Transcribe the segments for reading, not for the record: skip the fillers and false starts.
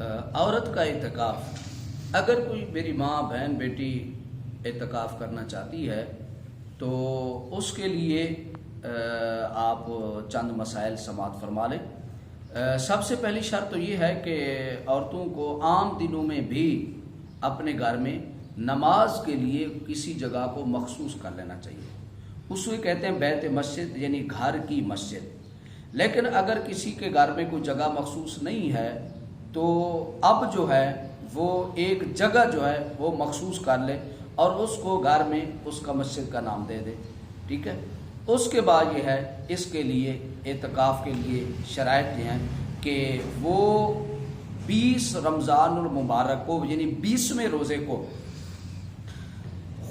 عورت کا اعتکاف، اگر کوئی میری ماں بہن بیٹی اعتکاف کرنا چاہتی ہے تو اس کے لیے آپ چند مسائل سماعت فرما لیں۔ سب سے پہلی شرط تو یہ ہے کہ عورتوں کو عام دنوں میں بھی اپنے گھر میں نماز کے لیے کسی جگہ کو مخصوص کر لینا چاہیے۔ اس کو کہتے ہیں بیت مسجد، یعنی گھر کی مسجد۔ لیکن اگر کسی کے گھر میں کوئی جگہ مخصوص نہیں ہے تو اب جو ہے وہ ایک جگہ جو ہے وہ مخصوص کر لے اور اس کو گھر میں اس کا مسجد کا نام دے دے، ٹھیک ہے۔ اس کے بعد یہ ہے اس کے لیے اعتکاف کے لیے شرائط یہ ہیں کہ وہ 20 رمضان المبارک کو، یعنی 20ویں روزے کو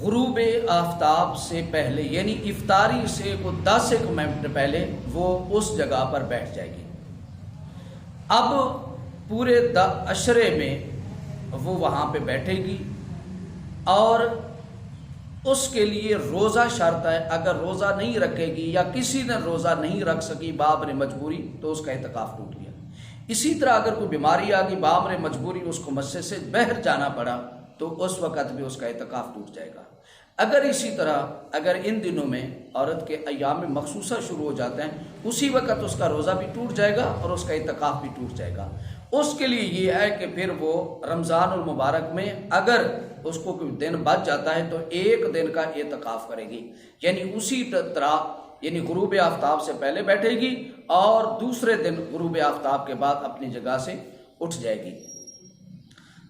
غروب آفتاب سے پہلے، یعنی افطاری سے وہ 10 منٹ پہلے وہ اس جگہ پر بیٹھ جائے گی۔ اب پورے عشرے میں وہ وہاں پہ بیٹھے گی اور اس کے لیے روزہ شرط ہے۔ اگر روزہ نہیں رکھے گی یا کسی نے روزہ نہیں رکھ سکی بامر مجبوری تو اس کا اعتکاف ٹوٹ گیا۔ اسی طرح اگر کوئی بیماری آ گئی بامر مجبوری اس کو مسجد سے باہر جانا پڑا تو اس وقت بھی اس کا اعتکاف ٹوٹ جائے گا۔ اگر اسی طرح اگر ان دنوں میں عورت کے ایام مخصوصہ شروع ہو جاتے ہیں اسی وقت اس کا روزہ بھی ٹوٹ جائے گا اور اس کا اعتکاف بھی ٹوٹ جائے گا۔ اس کے لیے یہ ہے کہ پھر وہ رمضان المبارک میں اگر اس کو کوئی دن بچ جاتا ہے تو 1 دن کا اعتکاف کرے گی، یعنی اسی طرح یعنی غروب آفتاب سے پہلے بیٹھے گی اور دوسرے دن غروب آفتاب کے بعد اپنی جگہ سے اٹھ جائے گی۔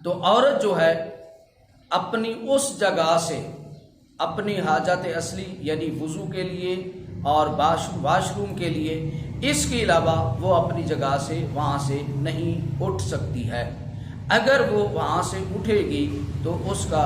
تو عورت جو ہے اپنی اس جگہ سے اپنی حاجت اصلی یعنی وضو کے لیے اور واش روم کے لیے، اس کے علاوہ وہ اپنی جگہ سے وہاں سے نہیں اٹھ سکتی ہے۔ اگر وہ وہاں سے اٹھے گی تو اس کا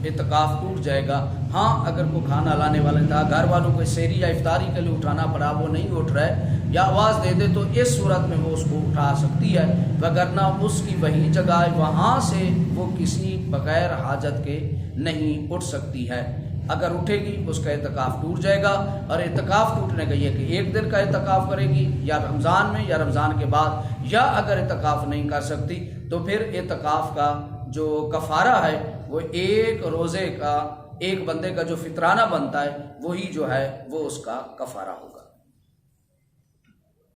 اعتکاف ٹوٹ جائے گا۔ ہاں اگر کوئی کھانا لانے والا تھا، گھر والوں کو سحری یا افطاری کے لیے اٹھانا پڑا، وہ نہیں اٹھ رہا ہے یا آواز دے دے تو اس صورت میں وہ اس کو اٹھا سکتی ہے، وگرنہ اس کی وہی جگہ ہے وہاں سے وہ کسی بغیر حاجت کے نہیں اٹھ سکتی ہے۔ اگر اٹھے گی اس کا اعتکاف ٹوٹ جائے گا، اور اعتکاف ٹوٹنے کا یہ کہ 1 دن کا اعتکاف کرے گی یا رمضان میں یا رمضان کے بعد، یا اگر اعتکاف نہیں کر سکتی تو پھر اعتکاف کا جو کفارہ ہے وہ 1 روزے کا 1 بندے کا جو فطرانہ بنتا ہے وہی جو ہے وہ اس کا کفارہ ہوگا۔